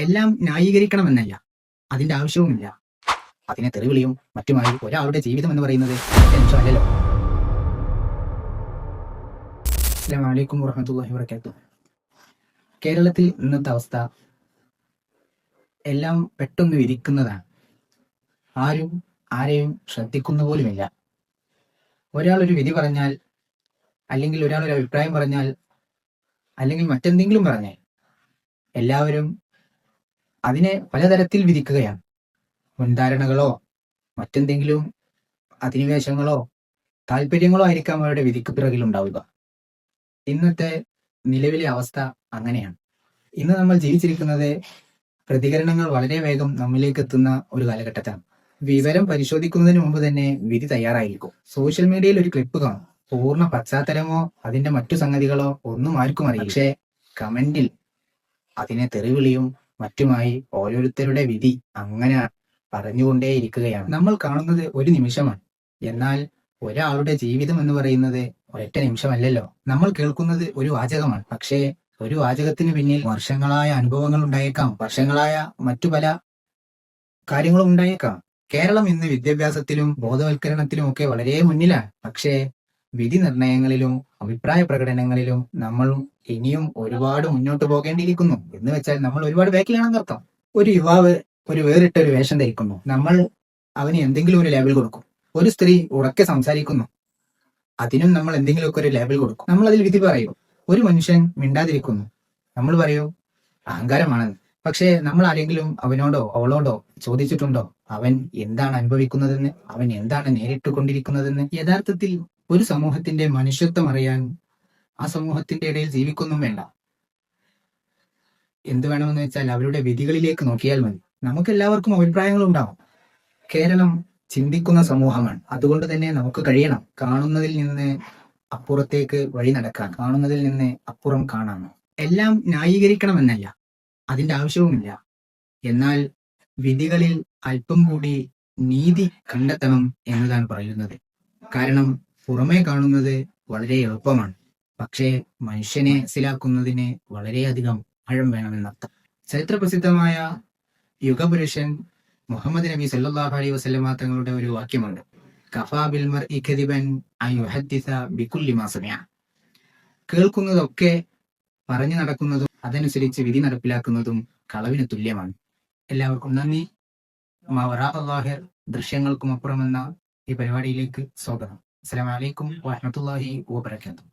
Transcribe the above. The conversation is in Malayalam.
എല്ലാം ന്യായീകരിക്കണമെന്നല്ല, അതിന്റെ ആവശ്യവുമില്ല. അതിനെ തെറിവിളിയും മറ്റുമായി ഒരാളുടെ ജീവിതം എന്ന് പറയുന്നത് അല്ലല്ലോ. അസ്സലാമു അലൈക്കും വറഹ്മത്തുള്ളാഹി വബറകാതുഹു. കേരളത്തിൽ ഇന്നത്തെ അവസ്ഥ എല്ലാം പെട്ടെന്ന് വിധിക്കുന്നതാണ്. ആരും ആരെയും ശ്രദ്ധിക്കുന്ന പോലുമില്ല. ഒരാൾ ഒരു വിധി പറഞ്ഞാൽ, അല്ലെങ്കിൽ ഒരാൾ ഒരു അഭിപ്രായം പറഞ്ഞാൽ, അല്ലെങ്കിൽ മറ്റെന്തെങ്കിലും പറഞ്ഞാൽ എല്ലാവരും അതിനെ പലതരത്തിൽ വിധിക്കുകയാണ്. മുൻധാരണകളോ മറ്റെന്തെങ്കിലും അധിനിവേശങ്ങളോ താല്പര്യങ്ങളോ ആയിരിക്കാം അവരുടെ വിധിക്ക് പിറകിലുണ്ടാവുക. ഇന്നത്തെ നിലവിലെ അവസ്ഥ അങ്ങനെയാണ്. ഇന്ന് നമ്മൾ ജീവിച്ചിരിക്കുന്നത് പ്രതികരണങ്ങൾ വളരെ വേഗം നമ്മിലേക്ക് എത്തുന്ന ഒരു കാലഘട്ടത്താണ്. വിവരം പരിശോധിക്കുന്നതിന് മുമ്പ് തന്നെ വിധി തയ്യാറായിരിക്കും. സോഷ്യൽ മീഡിയയിൽ ഒരു ക്ലിപ്പ് കാണും. പൂർണ്ണ പശ്ചാത്തലമോ അതിന്റെ മറ്റു സംഗതികളോ ഒന്നും ആർക്കും അറിയില്ല. പക്ഷേ കമന്റിൽ അതിനെ തെറിവിളിയും മറ്റുമായി ഓരോരുത്തരുടെ വിധി അങ്ങനെ പറഞ്ഞുകൊണ്ടേയിരിക്കുകയാണ്. നമ്മൾ കാണുന്നത് ഒരു നിമിഷമാണ്, എന്നാൽ ഒരാളുടെ ജീവിതം എന്ന് പറയുന്നത് ഒരൊറ്റ നിമിഷമല്ലല്ലോ. നമ്മൾ കേൾക്കുന്നത് ഒരു വാചകമാണ്, പക്ഷേ ഒരു വാചകത്തിന് പിന്നിൽ വർഷങ്ങളായ അനുഭവങ്ങൾ ഉണ്ടായേക്കാം, വർഷങ്ങളായ മറ്റു പല കാര്യങ്ങളും ഉണ്ടായേക്കാം. കേരളം ഇന്ന് വിദ്യാഭ്യാസത്തിലും ബോധവൽക്കരണത്തിലും ഒക്കെ വളരെ മുന്നിലാണ്. പക്ഷേ വിധി നിർണയങ്ങളിലും അഭിപ്രായ പ്രകടനങ്ങളിലും നമ്മൾ ഇനിയും ഒരുപാട് മുന്നോട്ട് പോകേണ്ടിയിരിക്കുന്നു. എന്ന് വെച്ചാൽ നമ്മൾ ഒരുപാട് ബാക്കിലാണെന്ന് അർത്ഥം. ഒരു യുവാവ് ഒരു വേറിട്ട ഒരു വേഷം ധരിക്കുന്നു, നമ്മൾ അവന് എന്തെങ്കിലും ഒരു ലേബൽ കൊടുക്കും. ഒരു സ്ത്രീ ഉറക്കെ സംസാരിക്കുന്നു, അതിനും നമ്മൾ എന്തെങ്കിലുമൊക്കെ ഒരു ലേബൽ കൊടുക്കും. നമ്മൾ അതിൽ വിധി പറയും. ഒരു മനുഷ്യൻ മിണ്ടാതിരിക്കുന്നു, നമ്മൾ പറയും അഹങ്കാരമാണെന്ന്. പക്ഷേ നമ്മൾ ആരെങ്കിലും അവനോടോ അവളോടോ ചോദിച്ചിട്ടുണ്ടോ അവൻ എന്താണ് അനുഭവിക്കുന്നതെന്ന്, അവൻ എന്താണ് നേരിട്ട് കൊണ്ടിരിക്കുന്നതെന്ന്? യഥാർത്ഥത്തിൽ ഒരു സമൂഹത്തിന്റെ മനുഷ്യത്വം അറിയാൻ ആ സമൂഹത്തിന്റെ ഇടയിൽ ജീവിക്കൊന്നും വേണ്ട. എന്ത് വേണമെന്ന് വെച്ചാൽ അവരുടെ വിധികളിലേക്ക് നോക്കിയാൽ മതി. നമുക്കെല്ലാവർക്കും അഭിപ്രായങ്ങളുണ്ടാവും. കേരളം ചിന്തിക്കുന്ന സമൂഹമാണ്. അതുകൊണ്ട് തന്നെ നമുക്ക് കഴിയണം കാണുന്നതിൽ നിന്ന് അപ്പുറത്തേക്ക് വഴി നടക്കാൻ, കാണുന്നതിൽ നിന്ന് അപ്പുറം കാണാൻ. എല്ലാം ന്യായീകരിക്കണമെന്നല്ല, അതിന്റെ ആവശ്യവുമില്ല. എന്നാൽ വിധികളിൽ അല്പം കൂടി നീതി കണ്ടെത്തണം എന്നതാണ് പറയുന്നത്. കാരണം പുറമേ കാണുന്നത് വളരെ എളുപ്പമാണ്, പക്ഷേ മനുഷ്യനെ മനസ്സിലാക്കുന്നതിന് വളരെയധികം ആഴം വേണമെന്നർത്ഥം. ചരിത്ര പ്രസിദ്ധമായ യുഗപുരുഷൻ മുഹമ്മദ് നബി സല്ലല്ലാഹു അലൈഹി വസല്ലമ തങ്ങളുടെ ഒരു വാക്യമുണ്ട്, കഫാ ബിൽ മർഇ കദിബൻ അൻ യുഹദ്ദിസ ബികുല്ലി മാ സമിഅ. കേൾക്കുന്നതൊക്കെ പറഞ്ഞു നടക്കുന്നതും അതനുസരിച്ച് വിധി നടപ്പിലാക്കുന്നതും കളവിന് തുല്യമാണ്. എല്ലാവർക്കും നന്ദി. മാ വറാഅ ളാഹിർ, ദൃശ്യങ്ങൾക്കും അപ്പുറമെന്ന ഈ പരിപാടിയിലേക്ക് സ്വാഗതം. അസ്സലാമു അലൈക്കും വറഹ്മത്തുള്ളാഹി വബറകാതുഹു.